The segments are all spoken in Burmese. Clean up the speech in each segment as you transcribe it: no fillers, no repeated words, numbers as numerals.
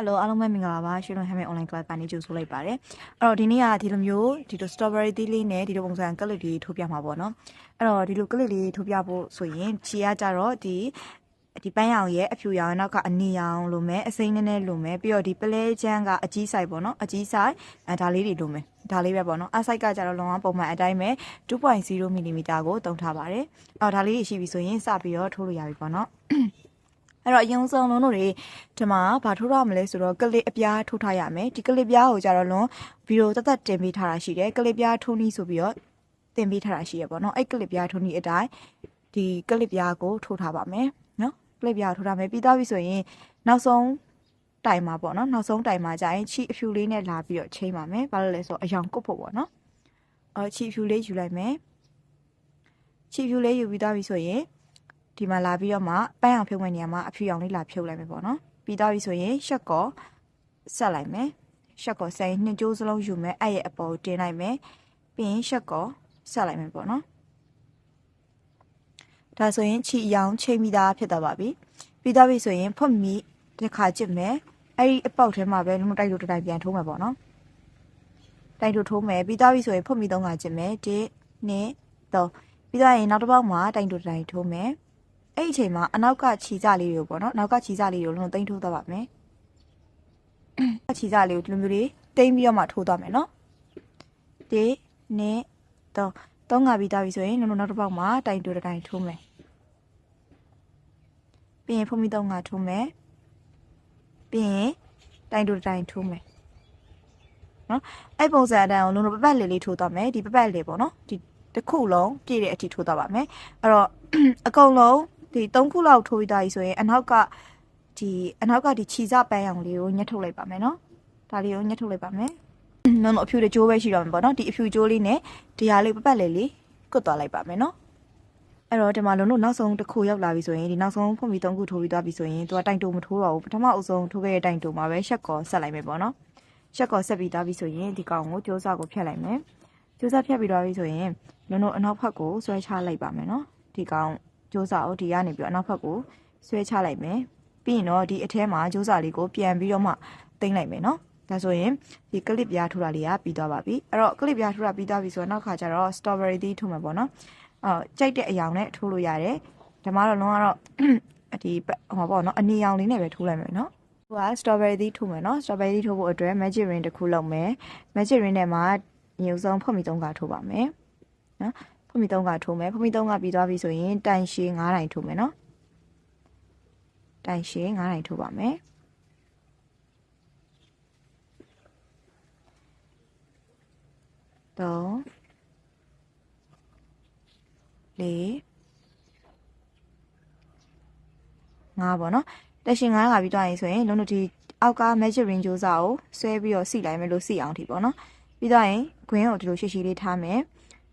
Hello အားလုံးပဲမင်္ဂလာပါရွှေလွန်ဟမ်မဲ online class ကနေကြိုဆိုလိုက်ပါတယ်အဲ့တော့ဒီနေ့ကဒီလိုမျိုးဒီလို strawberry သီးလေးနဲ့ဒီလိုပုံစံကလစ်လေးထိုးပြမှာပေါ့နော်အဲ့တော့ဒီလိုကလစ်လေးထိုးပြဖို့ဆိုရင်ခြေကကြတော့ဒီပန်းရောင်ရဲ့အဖြူရောင်နောက်ကအနီရောင်လိုမယ်အစိမ်းနည်းနည်းလိုမယ်ပြီးတော့ဒီပလဲချမ်းကအကြီးဆိုင်ပေါ့နော်အကြီးဆိုင်ဒါလေးတွေလိုမယ်ဒါလေးပဲပေါ့နော်အဆိုင်ကကြတော့လုံးဝပုံမှန်အတိုင်းပဲ 2.0 mm ကိုတုံးထားပါတယ်အော်ဒါလေးရှိပြီဆိုရင်စပြီးတော့ထိုးလို့ရပြီပေါ့နော်အဲ့တော့အရင်ဆုံးလုံးတို့တွေဒီမှာဘာထိုးရမလဲဆိုတော့ကလစ်အပြားထိုးထားရမယ်ဒီကလစ်ပြားကိုကြတော့လွန်ဗီဒီယိုတက်တင်ပေးထားတာရှိတယ်ကလစ်ပြားထိုးနည်းဆိုပြီးတော့တင်ပေးထားတာရှိရပေါ့နော်အဲ့ကလစ်ပြားထိုးနည်းအတိုင်းဒီကလစ်ပြားကိုထိုးထားပါမယ်နော်ကလစ်ပြားထိုးထားမယ်ပြီးသွားပြီဆိုရင်နောက်ဆုံးတိုင်မှာပေါ့နော်နောက်ဆုံးတိုင်မှာကြာရင်ချီအဖြူလေးနဲ့လာပြီးတော့ချိန်ပါမယ်ဘာလို့လဲဆိုတော့အယောင်ကုတ်ဖို့ပေါ့နော်ချီအဖြူလေးယူလိုက်မယ်ချီအဖြူလေးယူပြီးသွားပြီဆိုရင်ဒီမှာလာပြီးတော့မှပန်းအောင်ဖြုတ်မဲ့နေရာမှာအဖြူရောင်လေးလာဖြုတ်လိုက်မယ်ပေါ့နော်ပြီးသွားပြီဆိုရင်ရှက်ကောဆက်လိုက်မယ်ရှက်ကောဆက်ရင်နှစ်ကြိုးစလုံးယူမယ်အဲ့ရဲ့အပေါ်တင်လိုက်မယ်ပြီးရင်ရှက်ကောဆက်လိုက်မယ်ပေါ့နော်ဒါဆိုရင်ချီအယောင်ချိန်ပြီးသားဖြစ်သွားပါပြီပြီးသွားပြီဆိုရင်ဖွတ်မီတစ်ခါကြည့်မယ်အဲ့ဒီအပေါက်ထဲမှာပဲလုံးတိုက်လို့တိုင်ပြန်ထိုးမယ်ပေါ့နော်တိုင်ထိုးမယ်ပြီးသွားပြီဆိုရင်ဖွတ်မီ3ခါကြည့်မယ်1 2 3ပြီးသွားရင်နောက်တစ်ပေါက်မှာတိုင်ထိုးထိုးမယ်အဲ့ဒီအချိန်မှာအနောက်ကခြီစလေးတွေကိုပေါ့နော်နောက်ကခြီစလေးတွေကိုလုံးသိမ်းထိုးသွားပါမယ်ခြီစလေးကိုဒီလိုမျိုးလေးသိမ်းပြီးတော့မှထိုးသွားမယ်နော်1 2 3ငါပြီးသားပြီဆိုရင်လုံးနောက်တစ်ပေါက်မှာတိုင်ထိုးထိုးမယ်ပြီးရင်ဖုံးမီ3ငါထိုးမယ်ပြီးရင်တိုင်ထိုးထိုးမယ်နော်အဲ့ပုံစံအတိုင်းအောင်လုံးပပတ်လေးထိုးသွားမယ်ဒီပပတ်လေးပေါ့နော်ဒီတစ်ခုလုံးပြည့်တဲ့အထိထိုးသွားပါမယ်အဲ့တော့အကုန်လုံးဒီ3ခုလောက်ထိုးပြီးသားပြီဆိုရင်အနောက်ကဒီခြီစပန်းရောင်လေးကိုညှက်ထုတ်လိုက်ပါမယ်နော်ဒါလေးကိုညှက်ထုတ်လိုက်ပါမယ်နော်အဖြူတကြိုးပဲရှိတော့မှာပေါ့နော်ဒီအဖြူကြိုးလေးနဲ့ဒီဟာလေးပပတ်လေးကွတ်သွားလိုက်ပါမယ်နော်အဲ့တော့ဒီမှာလုံးတို့နောက်ဆုံးတစ်ခုရောက်လာပြီဆိုရင်ဒီနောက်ဆုံးဖွင့်ပြီး3ခုထိုးပြီးသွားပြီဆိုရင်သူကတိုင်တိုမထိုးတော့ဘူးပထမအဆုံးထိုးခဲ့တဲ့တိုင်တိုမှာပဲရှက်ကောဆက်လိုက်မယ်ပေါ့နော်ရှက်ကောဆက်ပြီးသွားပြီဆိုရင်ဒီကောင်ကိုကြိုးစားကိုဖြတ်လိုက်မယ်ကြိုးစားဖြတ်ပြီးသွားပြီဆိုရင်လုံးတို့အနောက်ဘက်ကိုဆွဲချလိုက်ပါမယ်နော်ဒီကောင်ကြိုးစားကိုဒီကနေပြီးအနောက်ဘက်ကိုဆွဲချလိုက်မယ်ပြီးရင်တော့ဒီအထဲမှာကြိုးစားလေးကိုပြန်ပြီးတော့မှတင်လိုက်မယ်နော်ဒါဆိုရင်ဒီကလစ်ပြားထိုးတာလေးကပြီးသွားပါပြီအဲ့တော့ကလစ်ပြားထိုးတာပြီးသွားပြီဆိုတော့နောက်ခါကျတော့ strawberry သီးထိုးမှာပေါ့နော်ကြိုက်တဲ့အယောင်နဲ့ထိုးလို့ရတယ်ဒါမှတော့လုံးဝတော့ဒီဟောပေါ့နော်အနီရောင်လေးနဲ့ပဲထိုးလိုက်မယ်နော်ဟိုက strawberry သီးထိုးမယ်နော် strawberry သီးထိုးဖို့အတွက် magic ring တစ်ခုလုပ်မယ် magic ring ထဲမှာညုံဆုံးဖွင့်ပြီး3ခါထိုးပါမယ်နော်ဖွင့်ပြီး3ခါထိုးမယ်ဖွင့်ပြီး3ခါပြီးသွားပြီဆိုရင်တိုင်ရှည်9တိုင်ထိုးမယ်နော်တိုင်ရှည်9တိုင်ထိုးပါမယ်3 4 5ပေါ့နော်တက်ရှင်9ခါပြီးသွားရင်ဆိုရင်လုံးတို့ဒီအောက်က magic ring ကြိုးစားကိုဆွဲပြီးတော့စီလိုက်မယ်လို့စီအောင်ထိပေါ့နော်ပြီးသွားရင်ခွင်းကိုဒီလိုရှိရှိလေးထားမယ်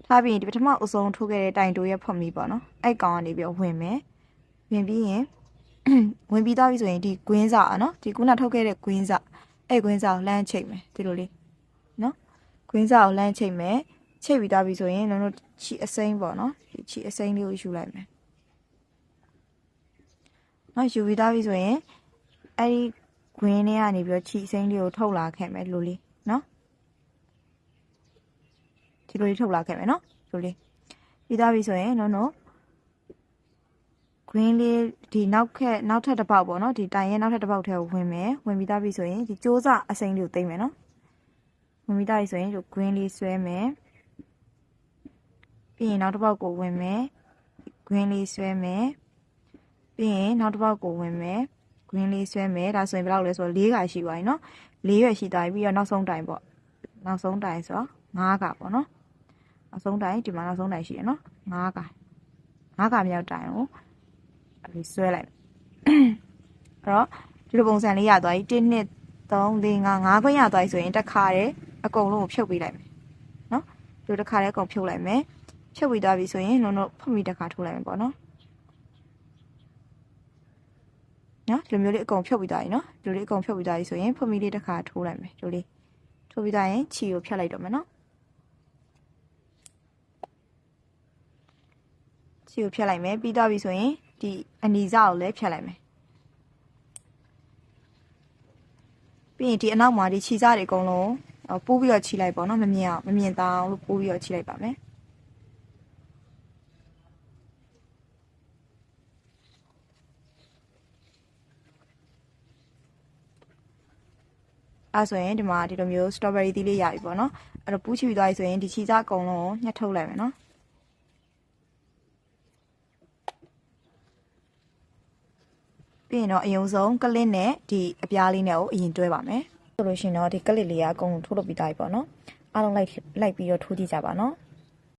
ထားပြီးရင်ဒီပထမအဆုံးထိုးခဲ့တဲ့တိုင်တိုရဲ့ဖွက်မီပေါ့နော်အဲ့ကောင်ကနေပြီးတော့ဝင်မယ်ဝင်ပြီးရင်ဝင်ပြီးသွားပြီဆိုရင်ဒီကွင်းစာနော်ဒီခုနထုတ်ခဲ့တဲ့ကွင်းစာအဲ့ကွင်းစာကိုလှမ်းချိတ်မယ်ဒီလိုလေးနော်ကွင်းစာကိုလှမ်းချိတ်မယ်ချိတ်ပြီးသွားပြီဆိုရင်လုံးတို့ချီအစိမ်းပေါ့နော်ဒီချီအစိမ်းလေးကိုယူလိုက်မယ်နော်ယူပြီးသားပြီဆိုရင်အဲ့ဒီခွင်းထဲကနေပြီးတော့ချီစိမ်းလေးကိုထုတ်လာခဲ့မယ်လိုလေးနော်ဒီလိုလေးထုတ်လာခဲ့မယ်နော်လိုလေးပြီးသားပြီဆိုရင်နော်ခွင်းလေးဒီနောက်ထပ်တစ်ပေါက်ပေါ့နော်ဒီတိုင်ရဲ့နောက်ထပ်တစ်ပေါက်ထဲကိုဝင်မယ်ဝင်ပြီးသားပြီဆိုရင်ဒီကြိုးစအစိမ်းလေးကိုသိမ့်မယ်နော်ဝင်ပြီးသားပြီဆိုရင်ဒီခွင်းလေးဆွဲမယ်ပြီးရင်နောက်တစ်ပေါက်ကိုဝင်မယ်ခွင်းလေးဆွဲမယ်ပြီးရင်နောက်တစ်ပေါက်ကိုဝင်မယ်ဂရင်းလေးဆွဲမယ်ဒါဆိုရင်ဘယ်လောက်လဲဆိုတော့4ခါရှိပါပြီเนาะ4ရွက်ရှိသွားပြီပြီးတော့နောက်ဆုံးတိုင်ပေါ့နောက်ဆုံးတိုင်ဆိုတော့5ခါပေါ့เนาะနောက်ဆုံးတိုင်ဒီမှာနောက်ဆုံးတိုင်ရှိရเนาะ5ခါမြောက်တိုင်ကိုအဲဒီဆွဲလိုက်အဲ့တော့ဒီလိုပုံစံလေးရသွားပြီ1 2 3 4 5ခွင့်ရသွားပြီဆိုရင်တစ်ခါတည်းအကုန်လုံးကိုဖြုတ်ပေးလိုက်မယ်เนาะဒီတစ်ခါတည်းအကုန်ဖြုတ်လိုက်မယ်ဖြုတ်ပြီးသွားပြီဆိုရင်လုံးဖုတ်ပြီးတစ်ခါထိုးလိုက်မယ်ပေါ့เนาะနော်ဒီလိုမျိုးလေးအကုန်ဖြုတ်ပြီးသားပြီနော်ဒီလိုလေးအကုန်ဖြုတ်ပြီးသားပြီဆိုရင်ဖွင့်မီလေးတစ်ခါထိုးလိုက်မယ်ဒီလိုလေးထိုးပြီးသားရင်ခြီကိုဖြတ်လိုက်တော့မယ်နော်ခြီကိုဖြတ်လိုက်မယ်ပြီးသားပြီဆိုရင်ဒီအနီစကိုလည်းဖြတ်လိုက်မယ် ပြီးရင်ဒီအနောက်မှာဒီခြေစားတွေအကုန်လုံးပိုးပြီးတော့ခြိလိုက်ပေါ့နော်မမြင်အောင်မမြင်သားအောင်လို့ပိုးပြီးတော့ခြိလိုက်ပါမယ်အဲ့ဆိုရင်ဒီမှာဒီလိုမျိုး strawberry သီးလေးရပြီပေါ့နော်အဲ့တော့ပူးချီပြီးသွားပြီဆိုရင်ဒီခြေစားအကုန်လုံးကိုညှက်ထုတ်လိုက်မယ်နော်ပြီးရင်တော့အယုံဆုံးကလစ်နဲ့ဒီအပြားလေးနဲ့ကိုအရင်တွဲပါမယ်ဆိုလို့ရှိရင်တော့ဒီကလစ်လေးကအကုန်လုံးထိုးလုပ်ပြီးသားပြီပေါ့နော်အားလုံးလိုက်ပြီးတော့ထိုးကြည့်ကြပါနော်